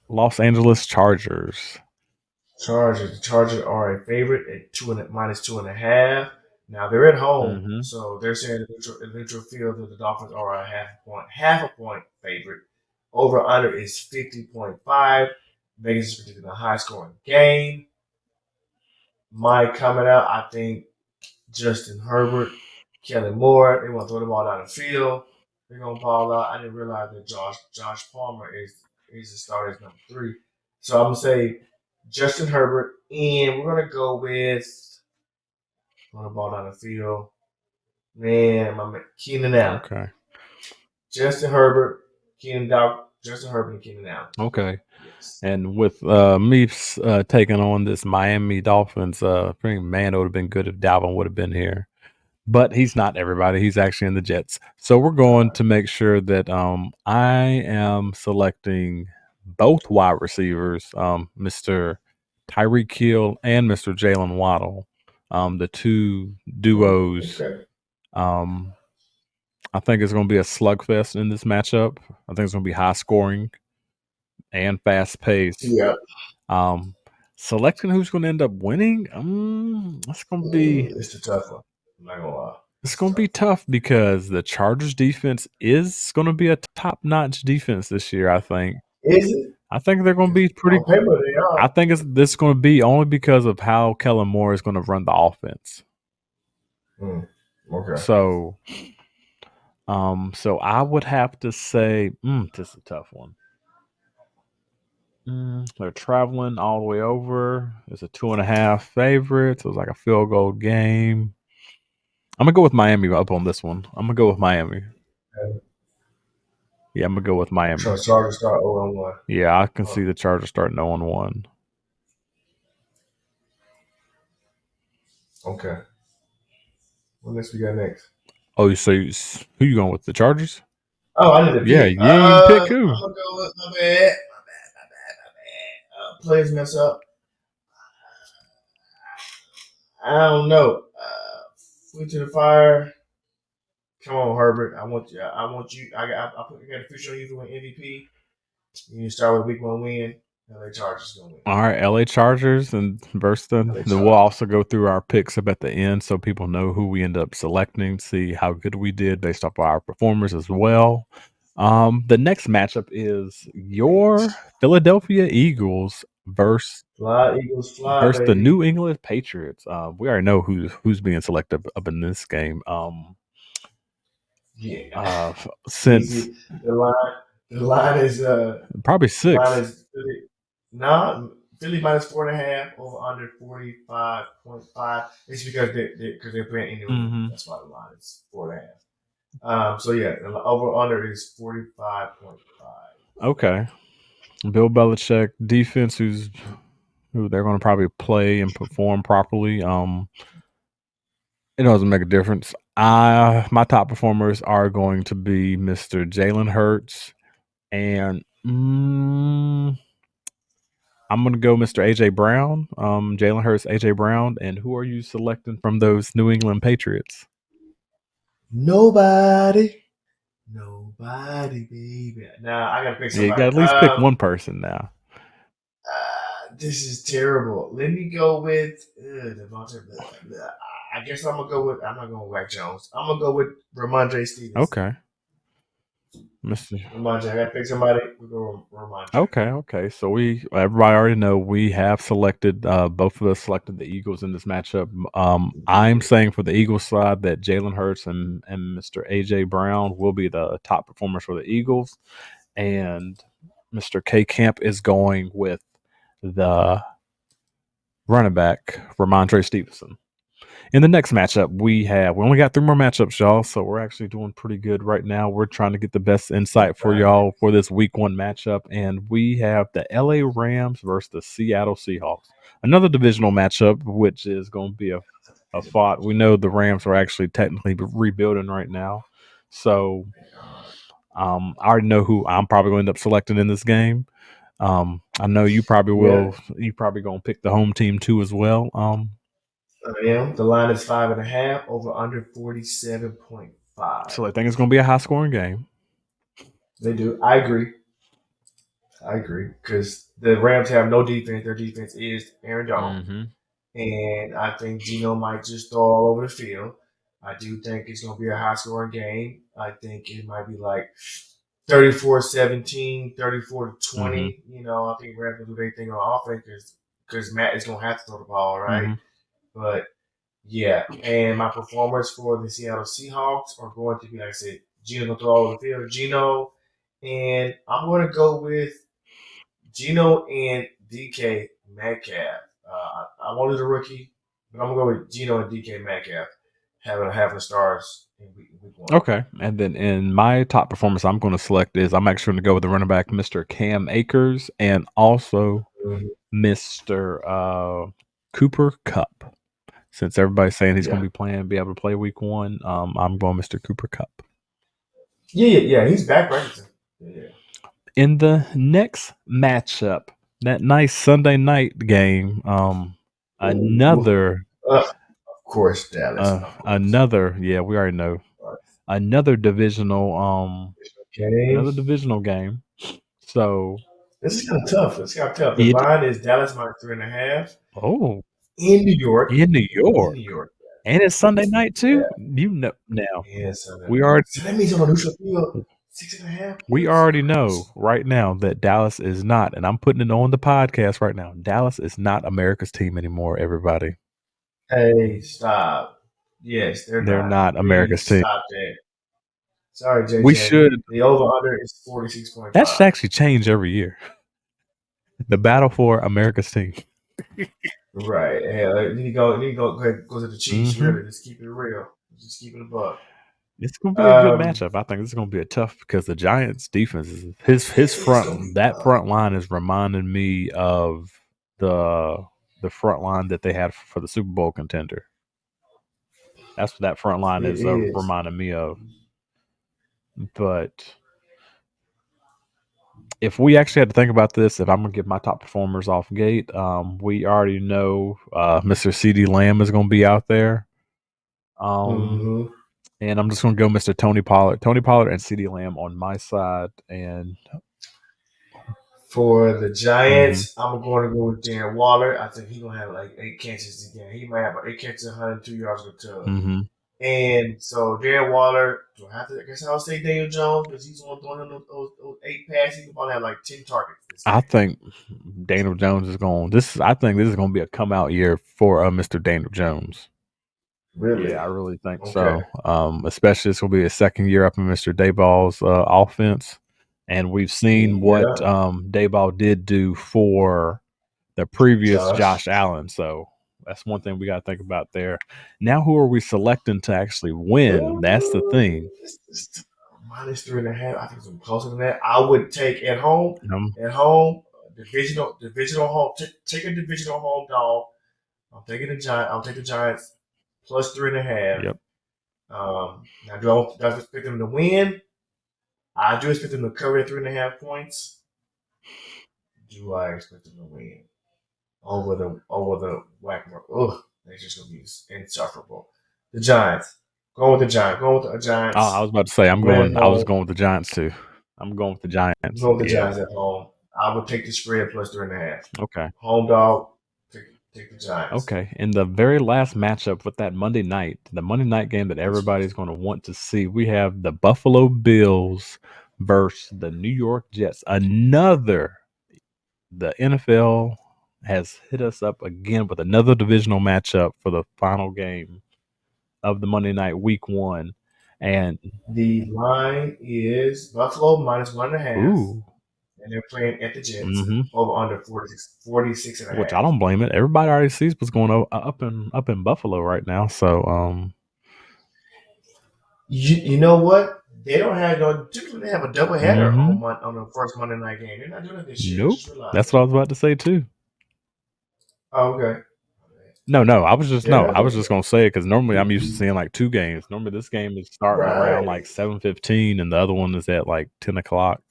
Los Angeles Chargers. The Chargers are a favorite at -2.5. Now they're at home, so they're saying the neutral field that the Dolphins are a half a point favorite. Over under is 50.5. Vegas is predicting a high scoring game. Mike coming out, I think Justin Herbert, Kellen Moore, they want to throw the ball down the field. They're gonna ball out. I didn't realize that Josh Palmer is the starter as number 3. So I'm gonna say Justin Herbert, and we're gonna go with throwing the ball down the field. Man, my man, Keenan Allen. Okay. Justin Herbert, Justin Herbert, and Keenan Allen. Okay. Yes. And with me taking on this Miami Dolphins, I think, man, it would have been good if Dalvin would have been here. But he's not, everybody. He's actually in the Jets. So we're going to make sure that I am selecting both wide receivers, Mr. Tyreek Hill and Mr. Jalen Waddle, the two duos. Okay. I think it's going to be a slugfest in this matchup. I think it's going to be high scoring and fast paced. Yeah. Selecting who's going to end up winning, that's going to be. It's a tough one. I'm not gonna lie. It's going to be tough because the Chargers defense is going to be a top-notch defense this year, I think. Is it? I think they're going to be pretty. On paper, they are. I think this going to be only because of how Kellen Moore is going to run the offense. Okay. So I would have to say, this is a tough one. They're traveling all the way over. It's a 2.5 favorite. So it's like a field goal game. I'm gonna go with Miami up on this one. I'm gonna go with Miami. Okay. Yeah, I'm gonna go with Miami. So Chargers start 0-1. Yeah, I can see the Chargers starting 0-1. Okay. What next we got next? Oh, so who you going with? The Chargers? Oh, I didn't pick. Yeah, you pick who? I'm gonna go with my bad. Players mess up. I don't know. Foot to the fire. Come on, Herbert. I want you. I got a future on you to win MVP. You start with a week 1 win. LA Chargers gonna win. All right, LA Chargers and versus then we'll also go through our picks up at the end so people know who we end up selecting, see how good we did based off our performers as well. The next matchup is your Philadelphia Eagles versus the New England Patriots. We already know who's being selected up in this game. Since the line is probably 6. Nah, Philly minus 4.5 over under 45.5. It's because they're playing in New England. Mm-hmm. That's why the line is 4.5. So yeah, the over under is 45.5. Okay. Bill Belichick defense, who they're going to probably play and perform properly. It doesn't make a difference. My top performers are going to be Mr. Jalen Hurts and I'm going to go Mr. AJ Brown. Jalen Hurts, AJ Brown, and who are you selecting from those New England Patriots? Nobody, baby. Nah, I gotta pick somebody. You got to at least pick one person now. This is terrible. Let me go with Devontae. I guess I'm gonna go with. I'm not going with Wack Jones. I'm gonna go with Ramondre Stevenson. Okay. Ramondre, I gotta pick somebody. We go Ramondre. Okay. So everybody already know we have selected. Both of us selected the Eagles in this matchup. I'm saying for the Eagles side that Jalen Hurts and Mr. AJ Brown will be the top performers for the Eagles, and Mr. K Camp is going with the running back Ramondre Stevenson. In the next matchup, we only got 3 more matchups, y'all. So we're actually doing pretty good right now. We're trying to get the best insight for y'all for this week 1 matchup. And we have the LA Rams versus the Seattle Seahawks. Another divisional matchup, which is going to be a fight. We know the Rams are actually technically rebuilding right now. So I already know who I'm probably going to end up selecting in this game. I know you probably will. Yeah. You probably going to pick the home team too as well. I am. The line is 5.5 over under 47.5. So I think it's going to be a high scoring game. They do. I agree because the Rams have no defense. Their defense is Aaron Donald, and I think Geno might just throw all over the field. I do think it's going to be a high scoring game. I think it might be like 34-17, 34-20. You know, I think Rams will do anything on offense because Matt is going to have to throw the ball, right? But yeah, and my performers for the Seattle Seahawks are going to be, like I said, Geno going to throw all over the field. Geno, and I'm going to go with Geno and DK Metcalf. I wanted a rookie, but I'm going to go with Geno and DK Metcalf having the stars in week 1. Okay. And then in my top performance I'm going to select I'm actually going to go with the running back, Mr. Cam Akers, and also Mr. Cooper Kupp. Since everybody's saying he's going to be able to play week 1, I'm going Mr. Cooper Kupp. Yeah, he's back practicing. Yeah. In the next matchup, that nice Sunday night game, another. Of course, Dallas. We already know. Another divisional game. So this is kind of tough. The line is Dallas minus 3.5. Oh, in New York. And it's Sunday night too. Yeah. You know now. Yeah, we already. So that means on a neutral field, 6.5. We already know right now that Dallas is not, and I'm putting it on the podcast right now. Dallas is not America's team anymore. Everybody. Hey, stop. Yes, they're not America's team. Stop that. Sorry, JJ. We should. The over/under is 46.5. That should actually change every year. The battle for America's team. Right. Yeah, you need to go ahead, go to the Chiefs. Really, just keep it real. Just keep it a buck. It's gonna be a good matchup. I think this is gonna be a tough because the Giants' defense is his front. That front line is reminding me of the front line that they had for the Super Bowl contender. That's what that front line is reminding me of. But if we actually had to think about this, if I'm going to get my top performers off gate, we already know Mr. CeeDee Lamb is going to be out there. And I'm just going to go Mr. Tony Pollard. Tony Pollard and CeeDee Lamb on my side. And for the Giants, I'm going to go with Darren Waller. I think he's going to have like 8 catches again. He might have 8 catches, 102 yards of a tub. And so Darren Waller, do I have to? I guess I'll say Daniel Jones because he's on throwing those 8 passes. He's going to have like 10 targets. I think Daniel Jones is going. I think this is going to be a come out year for Mr. Daniel Jones. Really? Yeah, I really think so. Especially this will be his second year up in Mr. Dayball's offense, and we've seen what Dayball did do for the previous Josh Allen. So that's one thing we got to think about there. Now, who are we selecting to actually win? That's the thing. It's -3.5. I think it's closer than that. I would take at home. Divisional home. Take a divisional home dog. I'm taking the Giants. I'll take the Giants plus 3.5. Yep. Now, do I expect them to win? I do expect them to cover the 3.5 points. Do I expect them to win over the Whackmore? Ugh, they're just gonna be insufferable. The Giants. Going with the Giants. Going with the Giants. Oh, I was about to say I was going with the Giants too. I'm going with the Giants. Going with the Giants at home. I would take the spread plus 3.5. Okay. Home dog. Take the Giants. Okay. In the very last matchup with that Monday night, the Monday night game that everybody's going to want to see, we have the Buffalo Bills versus the New York Jets. The NFL has hit us up again with another divisional matchup for the final game of the Monday night week 1. And the line is Buffalo -1.5. Ooh. And they're playing at the Jets over under 46.5. Which I don't blame it. Everybody already sees what's going on up in Buffalo right now. So you know what? They don't have typically they have a doubleheader on the first Monday night game. They're not doing it this year. Nope. That's what I was about to say too. Oh, okay. No. I was just gonna say it because normally I'm used to seeing like 2 games. Normally this game is starting around like 7:15 and the other one is at like 10 o'clock.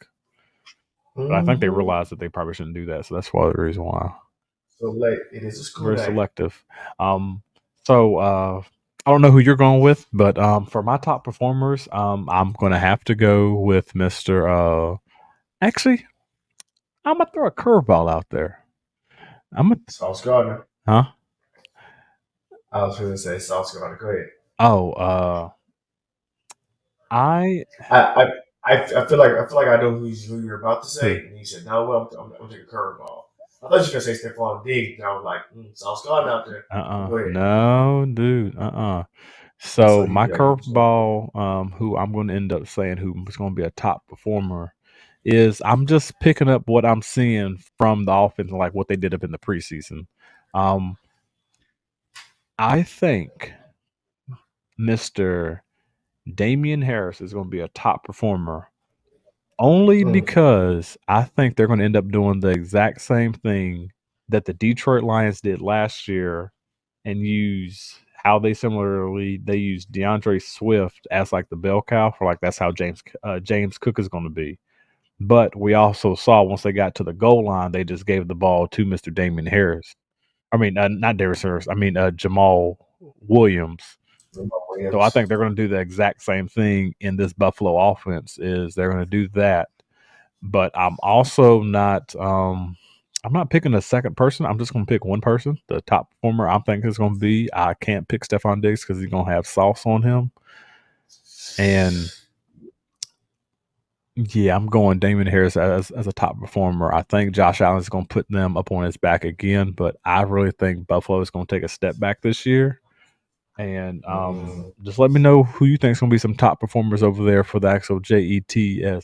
But I think they realized that they probably shouldn't do that, so that's the reason why. So late. It is a school Very night. selective. So I don't know who you're going with, but for my top performers, I'm gonna have to go with Mr. Actually, I'm gonna throw a curveball out there. Sauce Gardner. Huh? I was going to say Sauce Gardner. Go ahead. Oh, I feel like I know who you're about to say, and he said, "No, well, I'm gonna take a curveball." I thought you were gonna say Stephon Diggs, and I was like, "Sauce Gardner out there." Go ahead. No, dude. So my curveball, who I'm going to end up saying who is going to be a top performer, is I'm just picking up what I'm seeing from the offense, like what they did up in the preseason. I think Mr. Damian Harris is going to be a top performer only because I think they're going to end up doing the exact same thing that the Detroit Lions did last year and use how they use DeAndre Swift as like the bell cow for like that's how James Cook is going to be. But we also saw once they got to the goal line, they just gave the ball to Mr. Damian Harris. I mean, not Darius Harris. I mean, Jamal Williams. So I think they're going to do the exact same thing in this Buffalo offense. Is they're going to do that, but I'm also not. I'm not picking a second person. I'm just going to pick one person. The top performer I'm thinking is going to be. I can't pick Stephon Diggs because he's going to have sauce on him, and yeah, I'm going Damian Harris as a top performer. I think Josh Allen is going to put them up on his back again, but I really think Buffalo is going to take a step back this year. And just let me know who you think is going to be some top performers over there for the actual Jets. I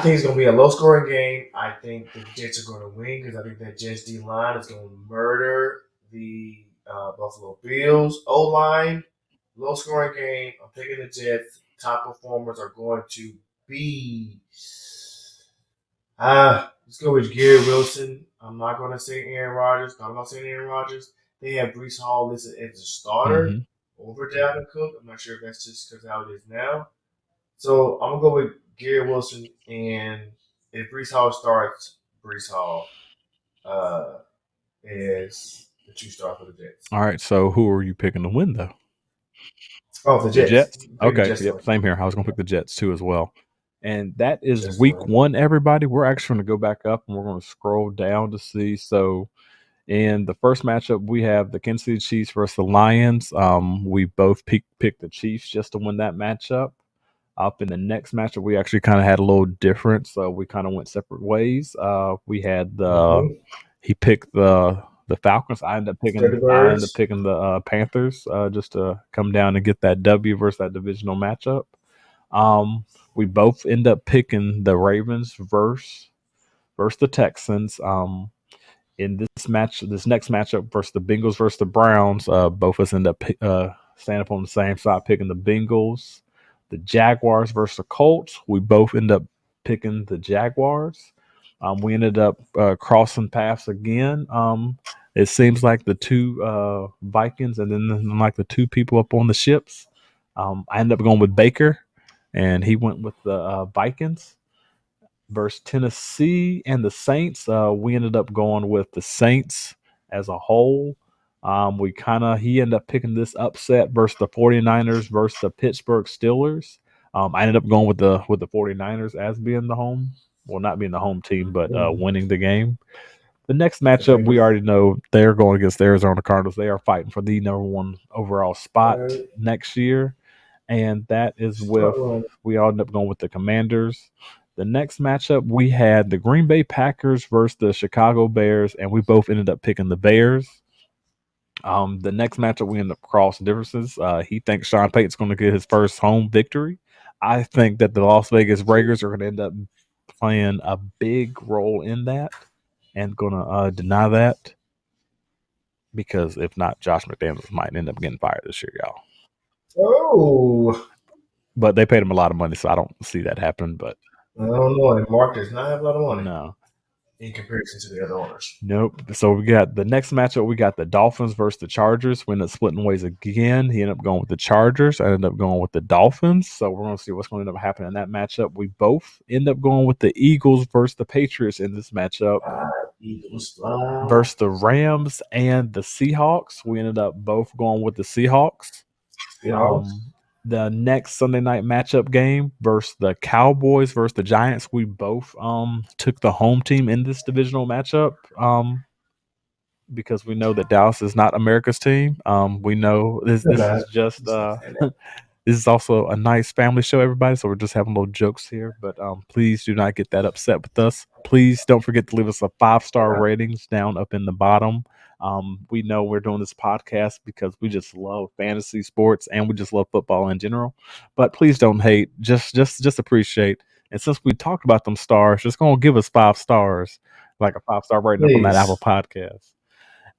think it's going to be a low-scoring game. I think the Jets are going to win because I think that Jets D-line is going to murder the Buffalo Bills O-line. Low-scoring game. I'm picking the Jets. Top performers are going to be let's go with Gary Wilson. I'm not going to say Aaron Rodgers. I'm not saying Aaron Rodgers. They have Breece Hall listed as a starter over Dalvin Cook. I'm not sure if that's just because how it is now. So I'm going to go with Gary Wilson. And if Breece Hall starts, Breece Hall is the 2-star for the Jets. All right. So who are you picking to win, though? Oh, the Jets. Okay. Yep. Same here. I was going to pick the Jets, too, as well. And that is week 1, everybody. We're actually going to go back up and we're going to scroll down to see. So in the first matchup, we have the Kansas City Chiefs versus the Lions. We both picked the Chiefs just to win that matchup. Up in the next matchup, we actually kind of had a little difference. So we kind of went separate ways. We had he picked the Falcons. I ended up picking the Panthers just to come down and get that W versus that divisional matchup. We both end up picking the Ravens versus versus the Texans. In this next matchup versus the Bengals versus the Browns, both of us end up standing up on the same side, picking the Bengals. The Jaguars versus the Colts, we both end up picking the Jaguars. We ended up crossing paths again. It seems like the two Vikings and then like the two people up on the ships. I ended up going with Baker, and he went with the Vikings. Versus Tennessee and the Saints, we ended up going with the Saints as a whole. He ended up picking this upset versus the 49ers versus the Pittsburgh Steelers. I ended up going with the 49ers as being the home. Well, not being the home team, but winning the game. The next matchup, we already know they're going against the Arizona Cardinals. They are fighting for the number one overall spot next year. And that is we all ended up going with the Commanders. The next matchup, we had the Green Bay Packers versus the Chicago Bears, and we both ended up picking the Bears. The next matchup, we ended up crossing differences. He thinks Sean Payton's going to get his first home victory. I think that the Las Vegas Raiders are going to end up playing a big role in that and going to deny that, because if not, Josh McDaniels might end up getting fired this year, y'all. Oh. But they paid him a lot of money, so I don't see that happening. But I don't know. And Mark does not have a lot of money. No. In comparison to the other owners. Nope. So we got the next matchup. We got the Dolphins versus the Chargers. We ended up splitting ways again. He ended up going with the Chargers. I ended up going with the Dolphins. So we're going to see what's going to end up happening in that matchup. We both end up going with the Eagles versus the Patriots in this matchup. Eagles versus the Rams and the Seahawks. We ended up both going with the Seahawks. The next Sunday night matchup game versus the Cowboys versus the Giants, we both took the home team in this divisional matchup because we know that Dallas is not America's team. We know this is just this is also a nice family show, everybody, so we're just having little jokes here, but please do not get that upset with us. Please don't forget to leave us a 5-star ratings down up in the bottom. We know we're doing this podcast because we just love fantasy sports and we just love football in general. But please don't hate. Just appreciate. And since we talked about them stars, just gonna give us 5 stars, like a 5-star rating up on that Apple Podcast.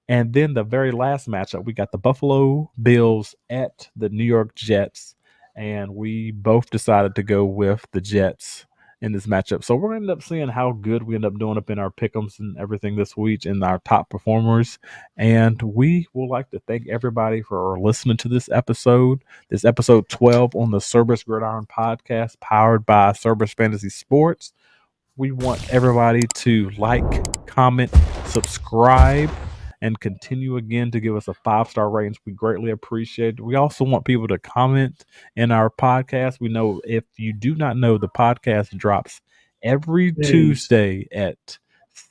And then the very last matchup, we got the Buffalo Bills at the New York Jets, and we both decided to go with the Jets in this matchup. So we're going to end up seeing how good we end up doing up in our pick'ems and everything this week and our top performers. And we would like to thank everybody for listening to this episode 12 on the Cerberus Gridiron Podcast, powered by Cerberus Fantasy Sports. We want everybody to like, comment, subscribe, and continue again to give us a 5-star ratings. We greatly appreciate it. We also want people to comment in our podcast. We know, if you do not know, the podcast drops every Tuesday at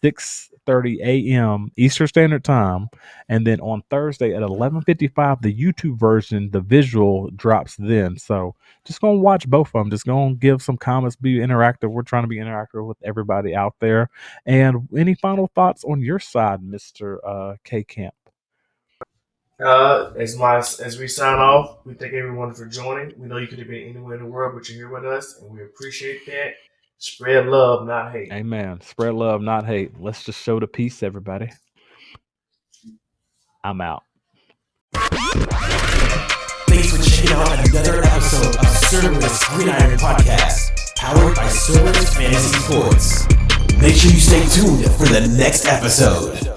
6:30 a.m. Eastern Standard Time, and then on Thursday at 11:55, the YouTube version, the visual, drops then. So just gonna watch both of them. Just gonna give some comments, be interactive. We're trying to be interactive with everybody out there. And any final thoughts on your side, Mr. K Camp? As we sign off, we thank everyone for joining. We know you could have been anywhere in the world, but you're here with us, and we appreciate that. Spread love, not hate. Amen. Spread love, not hate. Let's just show the peace, everybody. I'm out. Thanks for checking out another episode of Cerberus Gridiron Podcast, powered by Cerberus Fantasy Sports. Make sure you stay tuned for the next episode.